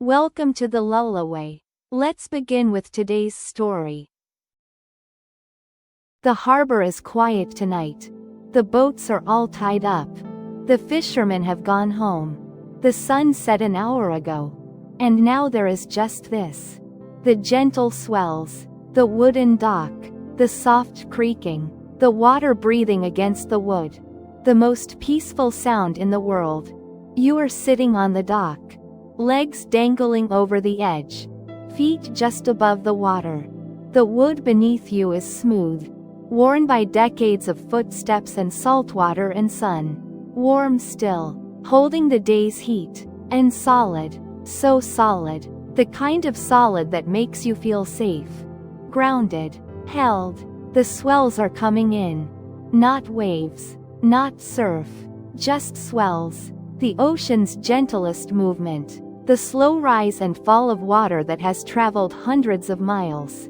Welcome to the lullaby. Let's begin with today's story. The harbor is quiet tonight. The boats are all tied up. The fishermen have gone home. The sun set an hour ago. And now there is just this. The gentle swells, the wooden dock, the soft creaking, the water breathing against the wood. The most peaceful sound in the world. You are sitting on the dock. Legs dangling over the edge. Feet just above the water. The wood beneath you is smooth. Worn by decades of footsteps and saltwater and sun. Warm still. Holding the day's heat. And solid. So solid. The kind of solid that makes you feel safe. Grounded. Held. The swells are coming in. Not waves. Not surf. Just swells. The ocean's gentlest movement. The slow rise and fall of water that has traveled hundreds of miles.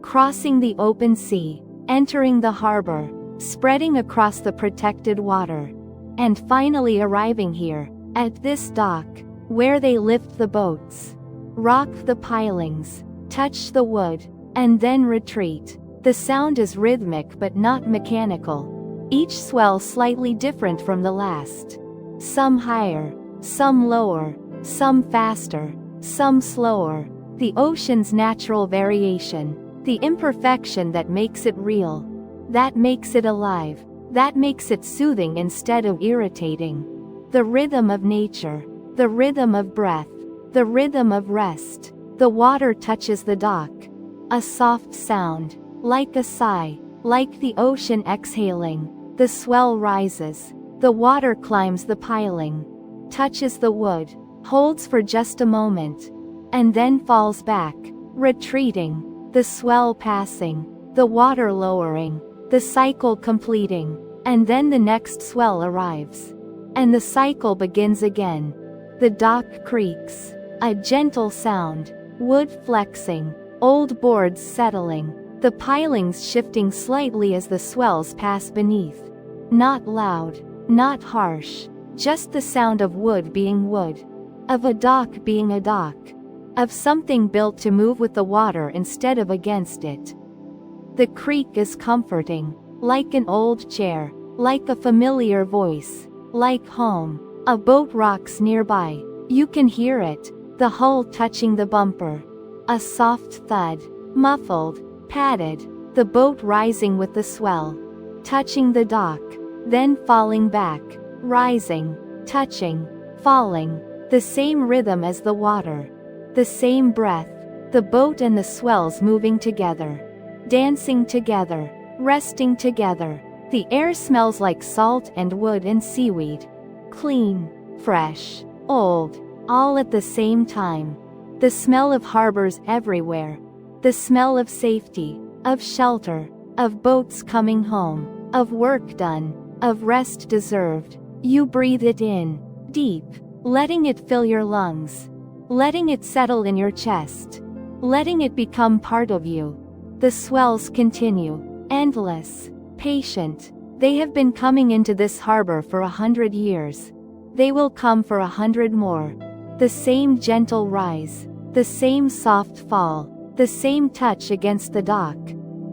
Crossing the open sea. Entering the harbor. Spreading across the protected water. And finally arriving here, at this dock, where they lift the boats. Rock the pilings. Touch the wood. And then retreat. The sound is rhythmic but not mechanical. Each swell slightly different from the last. Some higher. Some lower. Some faster. Some slower. The ocean's natural variation. The imperfection that makes it real. That makes it alive. That makes it soothing instead of irritating. The rhythm of nature. The rhythm of breath. The rhythm of rest. The water touches the dock. A soft sound. Like a sigh. Like the ocean exhaling. The swell rises. The water climbs the piling. Touches the wood. Holds for just a moment. And then falls back. Retreating. The swell passing. The water lowering. The cycle completing. And then the next swell arrives. And the cycle begins again. The dock creaks. A gentle sound. Wood flexing. Old boards settling. The pilings shifting slightly as the swells pass beneath. Not loud. Not harsh. Just the sound of wood being wood. Of a dock being a dock. Of something built to move with the water instead of against it. The creak is comforting. Like an old chair. Like a familiar voice. Like home. A boat rocks nearby. You can hear it. The hull touching the bumper. A soft thud. Muffled. Padded. The boat rising with the swell. Touching the dock. Then falling back. Rising. Touching. Falling. The same rhythm as the water. The same breath. The boat and the swells moving together. Dancing together. Resting together. The air smells like salt and wood and seaweed. Clean. Fresh. Old. All at the same time. The smell of harbors everywhere. The smell of safety. Of shelter. Of boats coming home. Of work done. Of rest deserved. You breathe it in. Deep. Letting it fill your lungs. Letting it settle in your chest. Letting it become part of you. The swells continue. Endless. Patient. They have been coming into this harbor for 100 years. They will come for 100 more. The same gentle rise. The same soft fall. The same touch against the dock.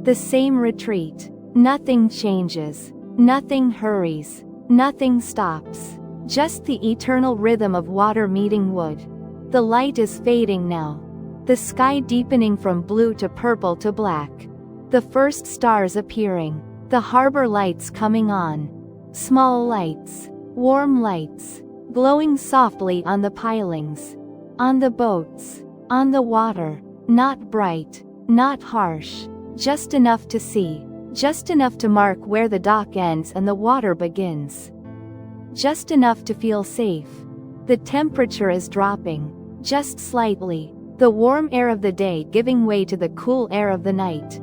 The same retreat. Nothing changes. Nothing hurries. Nothing stops. Just the eternal rhythm of water meeting wood. The light is fading now. The sky deepening from blue to purple to black. The first stars appearing. The harbor lights coming on. Small lights. Warm lights. Glowing softly on the pilings. On the boats. On the water. Not bright. Not harsh. Just enough to see. Just enough to mark where the dock ends and the water begins. Just enough to feel safe. The temperature is dropping. Just slightly. The warm air of the day giving way to the cool air of the night.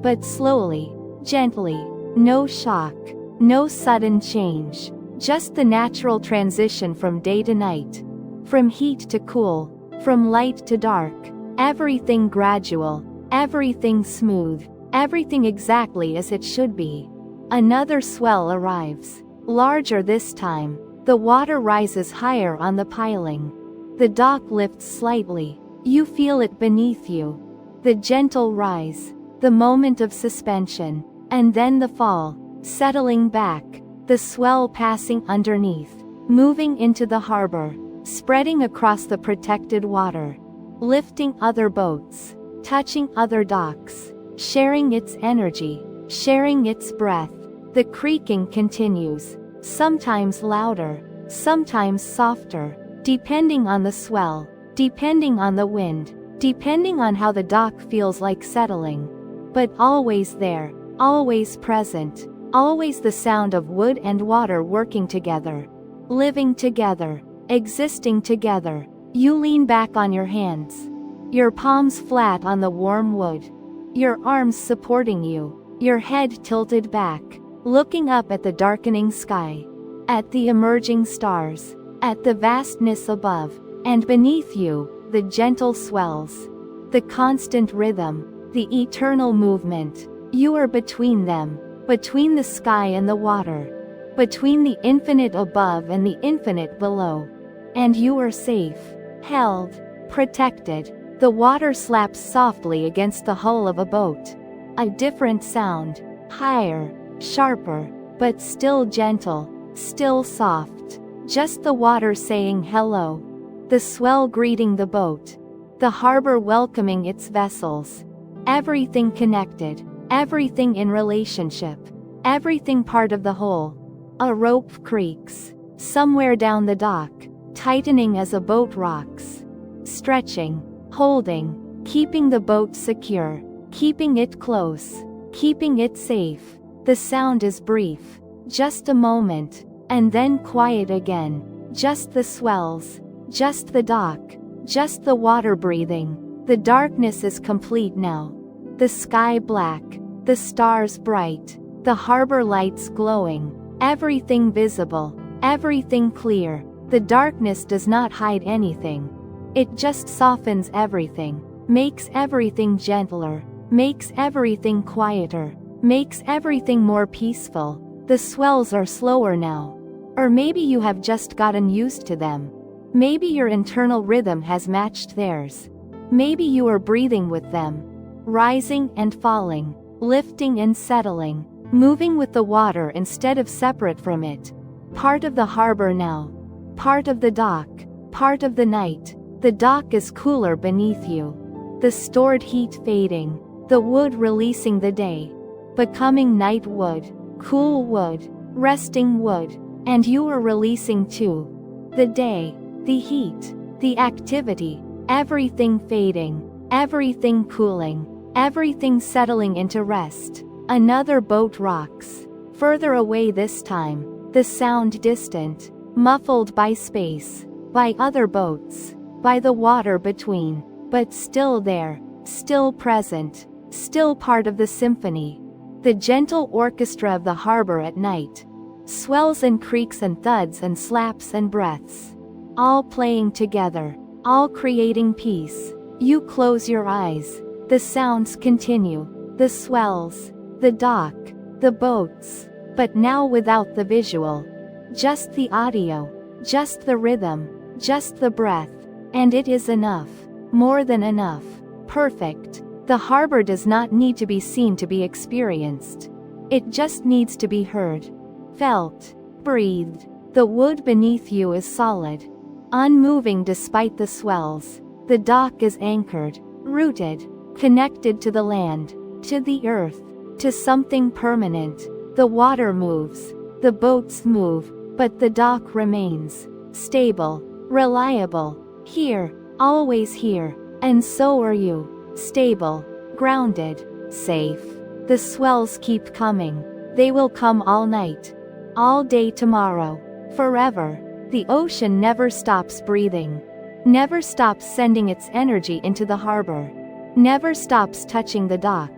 But slowly. Gently. No shock. No sudden change. Just the natural transition from day to night. From heat to cool. From light to dark. Everything gradual. Everything smooth. Everything exactly as it should be. Another swell arrives. Larger this time. The water rises higher on the piling. The dock lifts slightly. You feel it beneath you. The gentle rise, the moment of suspension, and then the fall, settling back, the swell passing underneath, moving into the harbor, spreading across the protected water, lifting other boats, touching other docks, sharing its energy, sharing its breath. The creaking continues, sometimes louder, sometimes softer, depending on the swell, depending on the wind, depending on how the dock feels like settling. But always there, always present, always the sound of wood and water working together, living together, existing together. You lean back on your hands, your palms flat on the warm wood, your arms supporting you, your head tilted back, looking up at the darkening sky, at the emerging stars, at the vastness above, and beneath you, the gentle swells, the constant rhythm, the eternal movement. You are between them, between the sky and the water, between the infinite above and the infinite below. And you are safe, held, protected. The water slaps softly against the hull of a boat. A different sound, higher, sharper, but still gentle, still soft. Just the water saying hello. The swell greeting the boat. The harbor welcoming its vessels. Everything connected, everything in relationship, everything part of the whole. A rope creaks, somewhere down the dock, tightening as a boat rocks. Stretching, holding, keeping the boat secure, keeping it close, keeping it safe. The sound is brief, just a moment, and then quiet again. Just the swells, just the dock, just the water breathing. The darkness is complete now. The sky black, the stars bright, the harbor lights glowing, everything visible, everything clear. The darkness does not hide anything. It just softens everything, makes everything gentler, makes everything quieter, makes everything more peaceful. The swells are slower now. Or maybe you have just gotten used to them. Maybe your internal rhythm has matched theirs. Maybe you are breathing with them, rising and falling, lifting and settling, moving with the water instead of separate from it. Part of the harbor now. Part of the dock. Part of the night. The dock is cooler beneath you. The stored heat fading. The wood releasing the day. Becoming night wood. Cool wood. Resting wood. And you are releasing too. The day. The heat. The activity. Everything fading. Everything cooling. Everything settling into rest. Another boat rocks. Further away this time. The sound distant. Muffled by space. By other boats. By the water between. But still there. Still present. Still part of the symphony. The gentle orchestra of the harbor at night. Swells and creaks and thuds and slaps and breaths. All playing together. All creating peace. You close your eyes. The sounds continue. The swells. The dock. The boats. But now without the visual. Just the audio. Just the rhythm. Just the breath. And it is enough. More than enough. Perfect. The harbor does not need to be seen to be experienced. It just needs to be heard. Felt. Breathed. The wood beneath you is solid. Unmoving despite the swells. The dock is anchored. Rooted. Connected to the land. To the earth. To something permanent. The water moves. The boats move. But the dock remains. Stable. Reliable. Here. Always here. And so are you. Stable. Grounded. Safe. The swells keep coming. They will come all night. All day tomorrow. Forever. The ocean never stops breathing. Never stops sending its energy into the harbor. Never stops touching the dock.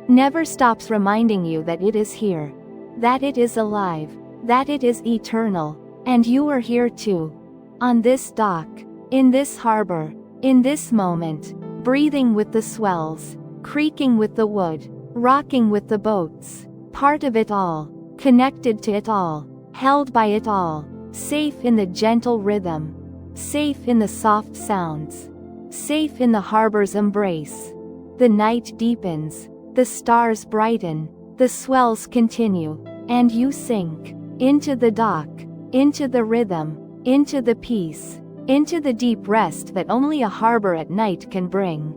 Never stops reminding you that it is here. That it is alive. That it is eternal. And you are here too. On this dock. In this harbor. In this moment. Breathing with the swells. Creaking with the wood. Rocking with the boats. Part of it all. Connected to it all. Held by it all. Safe in the gentle rhythm. safe in the soft sounds, safe in the harbor's embrace. The night deepens, the stars brighten, the swells continue, and you sink into the dock, into the rhythm, into the peace, into the deep rest that only a harbor at night can bring.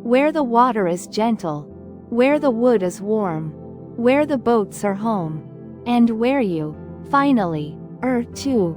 Where the water is gentle, where the wood is warm, where the boats are home, and where you, finally, are too.